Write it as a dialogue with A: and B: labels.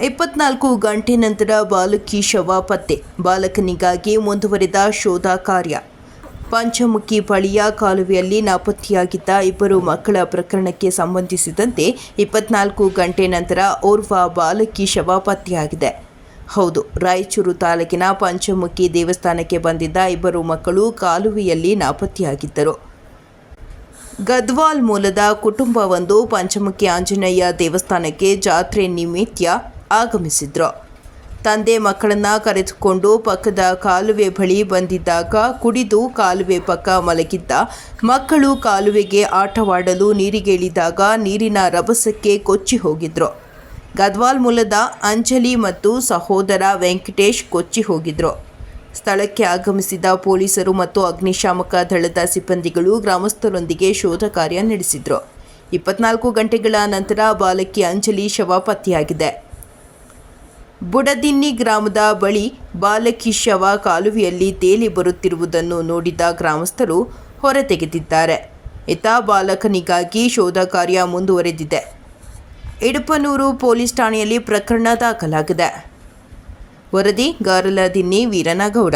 A: 24 ಗಂಟೆ ನಂತರ ಬಾಲಕಿ ಶವ ಪತ್ತೆ. ಬಾಲಕನಿಗಾಗಿ ಮುಂದುವರಿದ ಶೋಧ ಕಾರ್ಯ. ಪಂಚಮುಖಿ ಬಳಿಯ ಕಾಲುವೆಯಲ್ಲಿ ನಾಪತ್ತೆಯಾಗಿದ್ದ ಇಬ್ಬರು ಮಕ್ಕಳ ಪ್ರಕರಣಕ್ಕೆ ಸಂಬಂಧಿಸಿದಂತೆ 24 ಗಂಟೆ ನಂತರ ಓರ್ವ ಬಾಲಕಿ ಶವ ಪತ್ತೆಯಾಗಿದೆ. ಹೌದು, ರಾಯಚೂರು ತಾಲೂಕಿನ ಪಂಚಮುಖಿ ದೇವಸ್ಥಾನಕ್ಕೆ ಬಂದಿದ್ದ ಇಬ್ಬರು ಮಕ್ಕಳು ಕಾಲುವೆಯಲ್ಲಿ ನಾಪತ್ತೆಯಾಗಿದ್ದರು. ಗದ್ವಾಲ್ ಮೂಲದ ಕುಟುಂಬವೊಂದು ಪಂಚಮುಖಿ ಆಂಜನೇಯ ದೇವಸ್ಥಾನಕ್ಕೆ ಜಾತ್ರೆ ನಿಮಿತ್ತ ಆಗಮಿಸಿದ್ರು. ತಂದೆ ಮಕ್ಕಳನ್ನು ಕರೆದುಕೊಂಡು ಪಕ್ಕದ ಕಾಲುವೆ ಬಳಿ ಬಂದಿದ್ದಾಗ ಕುಡಿದು ಕಾಲುವೆ ಪಕ್ಕ ಮಲಗಿದ್ದ ಮಕ್ಕಳು ಕಾಲುವೆಗೆ ಆಟವಾಡಲು ನೀರಿಗೆ ಇಳಿದಾಗ ನೀರಿನ ರಭಸಕ್ಕೆ ಕೊಚ್ಚಿ ಹೋಗಿದ್ರು. ಗದ್ವಾಲ್ ಮೂಲದ ಅಂಜಲಿ ಮತ್ತು ಸಹೋದರ ವೆಂಕಟೇಶ್ ಕೊಚ್ಚಿ ಹೋಗಿದ್ರು. ಸ್ಥಳಕ್ಕೆ ಆಗಮಿಸಿದ ಪೊಲೀಸರು ಮತ್ತು ಅಗ್ನಿಶಾಮಕ ದಳದ ಸಿಬ್ಬಂದಿಗಳು ಗ್ರಾಮಸ್ಥರೊಂದಿಗೆ ಶೋಧ ಕಾರ್ಯ ನಡೆಸಿದರು. 24 ಗಂಟೆಗಳ ನಂತರ ಬಾಲಕಿ ಅಂಜಲಿ ಶವ ಪತ್ತೆಯಾಗಿದೆ. ಬುಡದಿನ್ನಿ ಗ್ರಾಮದ ಬಳಿ ಬಾಲಕಿ ಶವ ಕಾಲುವೆಯಲ್ಲಿ ತೇಲಿ ಬರುತ್ತಿರುವುದನ್ನು ನೋಡಿದ ಗ್ರಾಮಸ್ಥರು ಹೊರತೆಗೆದಿದ್ದಾರೆ. ಇತ್ತ ಬಾಲಕನಿಗಾಗಿ ಶೋಧ ಕಾರ್ಯ ಮುಂದುವರೆದಿದೆ. ಇಡಪನೂರು ಪೊಲೀಸ್ ಠಾಣೆಯಲ್ಲಿ ಪ್ರಕರಣ ದಾಖಲಾಗಿದೆ. ವರದಿ ಗಾರಲದಿನ್ನಿ ವೀರನಗೌಡ.